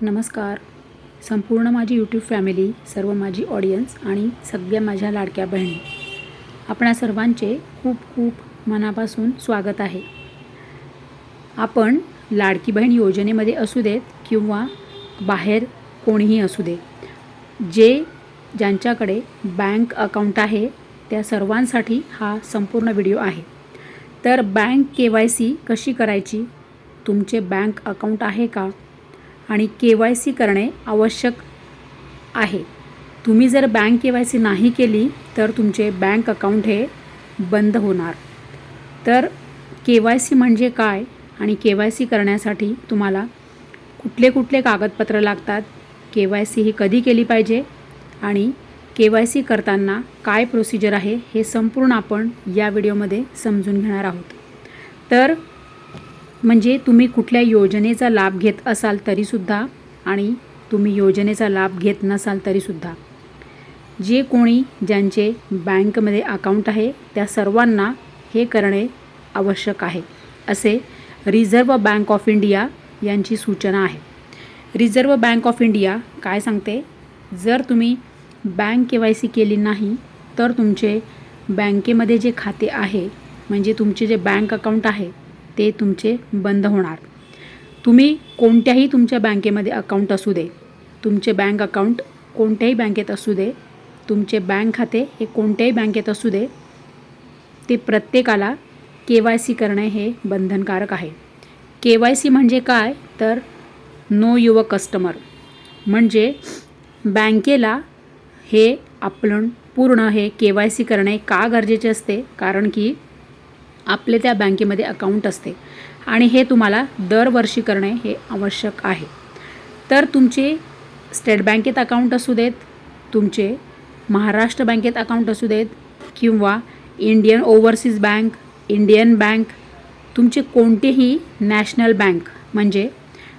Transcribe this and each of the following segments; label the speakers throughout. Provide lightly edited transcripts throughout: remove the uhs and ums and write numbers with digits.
Speaker 1: नमस्कार. संपूर्ण माझी यूट्यूब फॅमिली, सर्व माझी ऑडियन्स आणि सगळ्या माझ्या लाडक्या बहिणी, आपणा सर्वांचे खूप खूप मनापासून स्वागत आहे. आपण लाडकी बहीण योजनेमध्ये असू देत किंवा बाहेर कोणीही असू दे, ज्यांच्याकडे बँक अकाउंट आहे त्या सर्वांसाठी हा संपूर्ण व्हिडिओ आहे. तर बँक KYC कशी करायची, तुमचे बँक अकाउंट आहे का आणि KYC करणे आवश्यक आहे. तुम्ही जर बँक KYC नाही केली तर तुमचे बँक अकाउंट हे बंद होणार. तर KYC म्हणजे काय आणि KYC करण्यासाठी तुम्हाला कुठले कुठले कागदपत्र लागतात, KYC ही कधी केली पाहिजे आणि KYC करताना काय प्रोसिजर आहे, हे संपूर्ण आपण या व्हिडिओमध्ये समजून घेणार आहोत. तर म्हणजे तुम्ही कुठल्या योजनेचा लाभ घेत असाल तरीसुद्धा आणि तुम्ही योजनेचा लाभ घेत नसाल तरीसुद्धा, ज्यांचे बँकमध्ये अकाउंट आहे त्या सर्वांना हे करणे आवश्यक आहे, असे रिझर्व्ह बँक ऑफ इंडिया यांची सूचना आहे. रिझर्व्ह बँक ऑफ इंडिया काय सांगते, जर तुम्ही बँक KYC केली नाही तर तुमचे बँकेमध्ये जे खाते आहे, म्हणजे तुमचे जे बँक अकाउंट आहे ते तुमचे बंद होणार. तुम्ही कोणत्याही तुमच्या बँकेमध्ये अकाउंट असू दे, तुमचे बँक अकाउंट कोणत्याही बँकेत असू दे, तुमचे बँक खाते हे कोणत्याही बँकेत असू दे, ते प्रत्येकाला KYC करणे हे बंधनकारक आहे. KYC म्हणजे काय, तर नो युअर कस्टमर. म्हणजे बँकेला हे आपलं पूर्ण हे KYC करणे का गरजेचे असते, कारण की आपले त्या बँकेमध्ये अकाउंट असते आणि हे तुम्हाला दरवर्षी करणे हे आवश्यक आहे. तर तुमचे स्टेट बँकेत अकाउंट असू देत, तुमचे महाराष्ट्र बँकेत अकाउंट असू देत किंवा Indian overseas bank, Indian bank, तुमचे कोणतेही नॅशनल बँक म्हणजे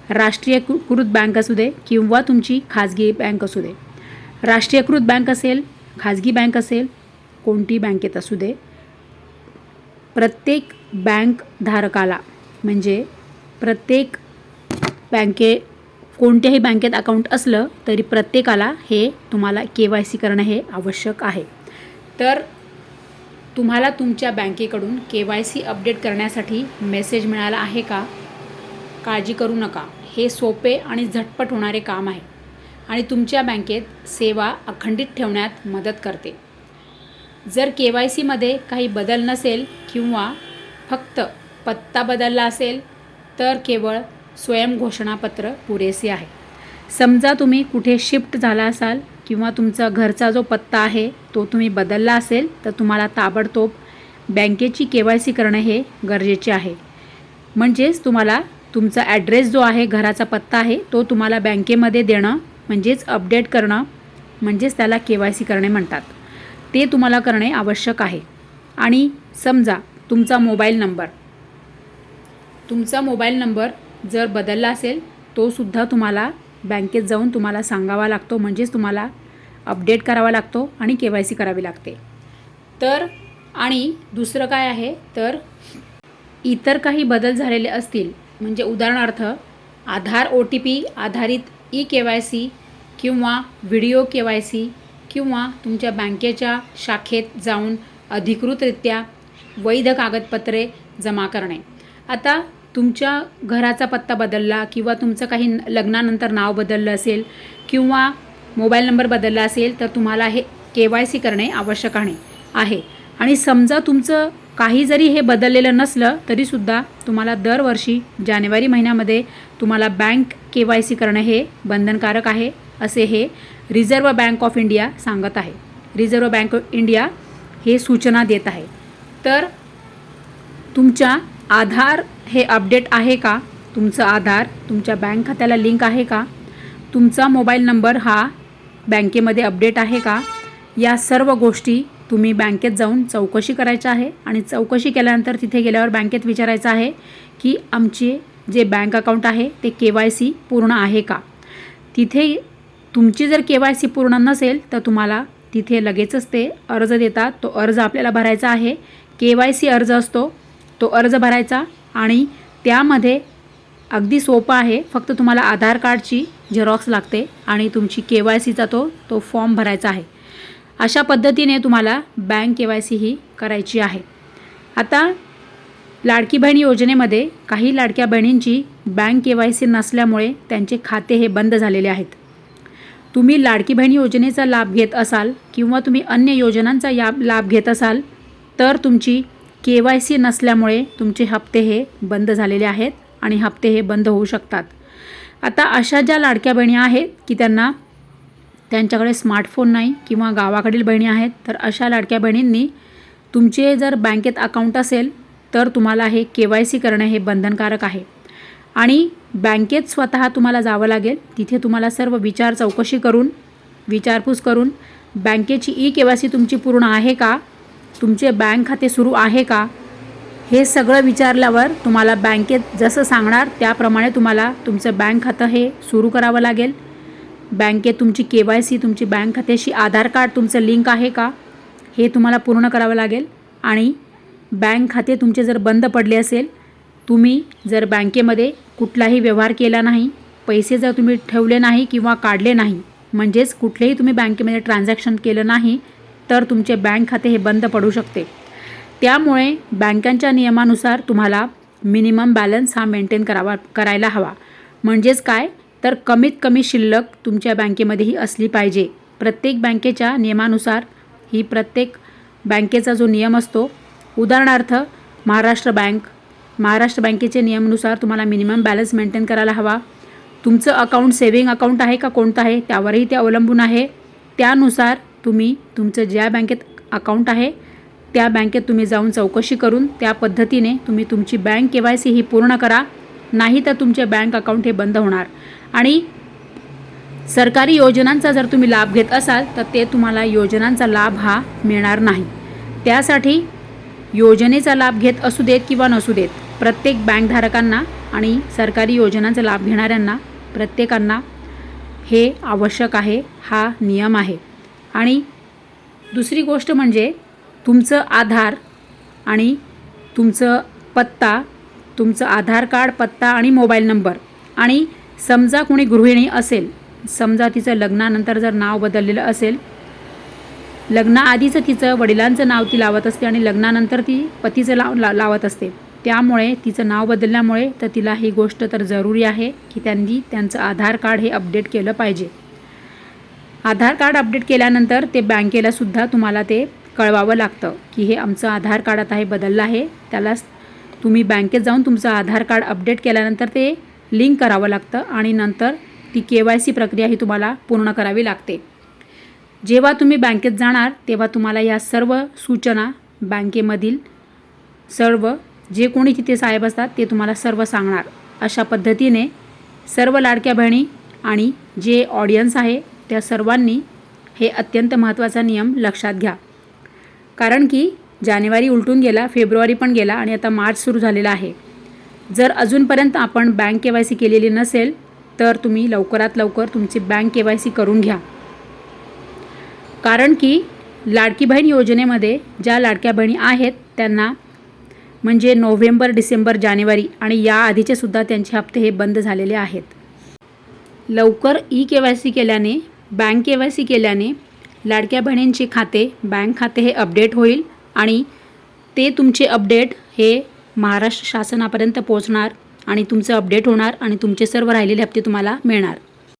Speaker 1: राष्ट्रीयकृत बँक असू दे किंवा तुमची खाजगी बँक असू दे, राष्ट्रीयकृत बँक असेल, खाजगी बँक असेल, कोणती बँकेत असू दे, प्रत्येक बँक धारकाला म्हणजे प्रत्येक कोणत्याही बँकेत अकाउंट असलं तरी प्रत्येकाला हे तुम्हाला KYC करणं हे आवश्यक आहे. तर तुम्हाला तुमच्या बँकेकडून KYC अपडेट करण्यासाठी मेसेज मिळाला आहे का, काळजी करू नका. हे सोपे आणि झटपट होणारे काम आहे आणि तुमच्या बँकेत सेवा अखंडित ठेवण्यात मदत करते. जर KYC मध्ये काही बदल नसेल किंवा फक्त पत्ता बदलला असेल तर केवळ स्वयंघोषणापत्र पुरेसे आहे. समजा तुम्ही कुठे शिफ्ट झाला असाल किंवा तुमचा घरचा जो पत्ता आहे तो तुम्ही बदलला असेल तर तुम्हाला ताबडतोब बँकेची KYC करणे हे गरजेचे आहे. म्हणजेच तुम्हाला तुमचा ॲड्रेस जो आहे, घराचा पत्ता आहे, तो तुम्हाला बँकेमध्ये देणं म्हणजेच अपडेट करणं, म्हणजेच त्याला KYC करणे म्हणतात. ते तुम्हाला करणे आवश्यक आहे. आणि समजा तुमचा मोबाईल नंबर जर बदलला असेल तो सुद्धा तुम्हाला बँकेत जाऊन तुम्हाला सांगावा लागतो, म्हणजेच तुम्हाला अपडेट करावा लागतो आणि KYC करावी लागते. तर आणि दुसरं काय आहे, तर इतर काही बदल झालेले असतील, म्हणजे उदाहरणार्थ आधार OTP आधारित eKYC किंवा व्हिडिओ KYC किंवा तुमच्या बँकेच्या शाखेत जाऊन अधिकृतरित्या वैध कागदपत्रे जमा करणे. आता तुमच्या घराचा पत्ता बदलला किंवा तुमचं काही लग्नानंतर नाव बदललं असेल किंवा मोबाईल नंबर बदलला असेल तर तुम्हाला हे KYC करणे आवश्यक आहे. आणि समजा तुमचं काही जरी हे बदललेलं नसलं तरीसुद्धा तुम्हाला दरवर्षी जानेवारी महिन्यामध्ये तुम्हाला बँक KYC करणे हे बंधनकारक आहे, असे हे रिझर्व्ह बँक ऑफ इंडिया सांगत आहे. रिझर्व्ह बँक ऑफ इंडिया हे सूचना देत आहे. तर तुमच्या आधार हे अपडेट आहे का, तुमचं आधार तुमच्या बँक खात्याला लिंक आहे का, तुमचा मोबाईल नंबर हा बँकेमध्ये अपडेट आहे का, या सर्व गोष्टी तुम्ही बँकेत जाऊन चौकशी करायचं आहे. आणि चौकशी केल्यानंतर तिथे गेल्यावर बँकेत विचारायचं आहे की आमचे जे बँक अकाउंट आहे ते KYC पूर्ण आहे का. तिथे तुमची जर KYC पूर्ण नसेल तर तुम्हाला तिथे लगेचच ते अर्ज देतात. तो अर्ज आपल्याला भरायचा आहे. KYC अर्ज असतो, तो अर्ज भरायचा आणि त्यामध्ये अगदी सोपं आहे. फक्त तुम्हाला आधार कार्डची झेरॉक्स लागते आणि तुमची KYCचा तो फॉर्म भरायचा आहे. अशा पद्धतीने तुम्हाला बँक KYC ही करायची आहे. आता लाडकी बहीण योजनेमध्ये काही लाडक्या बहिणींची बँक KYC नसल्यामुळे त्यांचे खाते हे बंद झालेले आहेत. तुम्ही लाडकी बहीण योजनेचा लाभ घेत असाल किंवा तुम्ही अन्य योजनांचा लाभ घेत असाल तर तुमची KYC नसल्यामुळे तुमचे हप्ते हे बंद झालेले आहेत आणि हप्ते हे बंद होऊ शकतात. आता अशा ज्या लाडक्या बहिणी आहेत की त्यांच्याकडे स्मार्टफोन नाही किंवा गावाकडील बहिणी आहेत, तर अशा लाडक्या बहिणींनी तुमचे जर बँकेत अकाउंट असेल तर तुम्हाला हे KYC करणं हे बंधनकारक आहे आणि बँकेत स्वतः तुम्हाला जावं लागेल. तिथे तुम्हाला सर्व विचारपूस करून बँकेची KYC तुमची पूर्ण आहे का, तुमचे बँक खाते सुरू आहे का, हे सगळं विचारल्यावर तुम्हाला बँकेत जसं सांगणार त्याप्रमाणे तुम्हाला तुमचं बँक खातं हे सुरू करावं लागेल. बँकेत तुमची KYC तुमची बँक खात्याशी आधार कार्ड तुमचं लिंक आहे का हे तुम्हाला पूर्ण करावं लागेल. आणि बँक खाते तुमचे जर बंद पडले असेल, तुम्ही जर बँकेमध्ये कुठलाही व्यवहार केला नाही, पैसे जर तुम्ही ठेवले नाही किंवा काढले नाही, म्हणजेच कुठलेही तुम्ही बँकेमध्ये ट्रान्झॅक्शन केलं नाही तर तुमचे बँक खाते हे बंद पडू शकते. त्यामुळे बँकांच्या नियमानुसार तुम्हाला मिनिमम बॅलन्स हा मेंटेन करायला हवा. म्हणजेच काय तर कमीत कमी शिल्लक तुमच्या बँकेमध्येही असली पाहिजे. प्रत्येक बँकेच्या नियमानुसार ही प्रत्येक बँकेचा जो नियम असतो, उदाहरणार्थ महाराष्ट्र बँकेचे नियमानुसार तुम्हाला मिनिमम बॅलन्स मेंटेन करायला हवा. तुमचं अकाउंट सेव्हिंग अकाउंट आहे का कोणतं आहे त्यावरही ते अवलंबून आहे. त्यानुसार तुम्ही तुमचं ज्या बँकेत अकाउंट आहे त्या बँकेत तुम्ही जाऊन चौकशी करून त्या पद्धतीने तुम्ही तुमची बँक KYC ही पूर्ण करा. नाही तर तुमचे बँक अकाउंट हे बंद होणार. आणि सरकारी योजनांचा जर तुम्ही लाभ घेत असाल तर ते तुम्हाला योजनांचा लाभ हा मिळणार नाही. त्यासाठी योजनेचा लाभ घेत असू देत किंवा नसू देत, प्रत्येक बँकधारकांना आणि सरकारी योजनांचा लाभ घेणाऱ्यांना प्रत्येकांना हे आवश्यक आहे, हा नियम आहे. आणि दुसरी गोष्ट म्हणजे तुमचं आधार आणि तुमचं पत्ता, तुमचं आधार कार्ड, पत्ता आणि मोबाईल नंबर. आणि समजा कोणी गृहिणी असेल, समजा तिचं लग्नानंतर जर नाव बदललेलं असेल, लग्नाआधीचं तिचं वडिलांचं नाव ती लावत असते आणि लग्नानंतर ती पतीचं लावत असते. त्यामुळे तिचं नाव बदलल्यामुळे तर तिला ही गोष्ट तर जरुरी आहे की त्यांनी त्यांचं आधार कार्ड हे अपडेट केलं पाहिजे. आधार कार्ड अपडेट केल्यानंतर ते बँकेलासुद्धा तुम्हाला ते कळवावं लागतं की हे आमचं आधार कार्ड आता हे बदललं आहे. त्याला तुम्ही बँकेत जाऊन तुमचं आधार कार्ड अपडेट केल्यानंतर ते लिंक करावं लागतं आणि नंतर ती KYC प्रक्रिया ही तुम्हाला पूर्ण करावी लागते. जेव्हा तुम्ही बँकेत जाणार तेव्हा तुम्हाला या सर्व सूचना बँकेमधील सर्व जे कोणी तिथे साहेब असतात ते तुम्हाला सर्व सांगणार. अशा पद्धतीने सर्व लाडक्या बहिणी आणि जे ऑडियन्स आहे त्या सर्वांनी हे अत्यंत महत्त्वाचा नियम लक्षात घ्या. कारण की जानेवारी उलटून गेला, फेब्रुवारी पण गेला आणि आता मार्च सुरू झालेला आहे. जर अजूनपर्यंत आपण बँक KYC केलेली नसेल तर तुम्ही लवकरात लवकर तुमची बँक KYC करून घ्या. कारण की लाडकी बहीण योजनेमध्ये ज्या लाडक्या बहिणी आहेत त्यांना म्हणजे नोव्हेंबर, डिसेंबर, जानेवारी आणि या आधीचे सुद्धा त्यांचे हप्ते हे बंद झालेले आहेत. लवकर KYC केल्याने, बँक KYC केल्याने लाडक्या बहिणींचे बँक खाते हे अपडेट होईल आणि ते तुमचे अपडेट हे महाराष्ट्र शासनापर्यंत पोहोचणार आणि तुमचं अपडेट होणार आणि तुमचे सर्व राहिलेले हप्ते तुम्हाला मिळणार.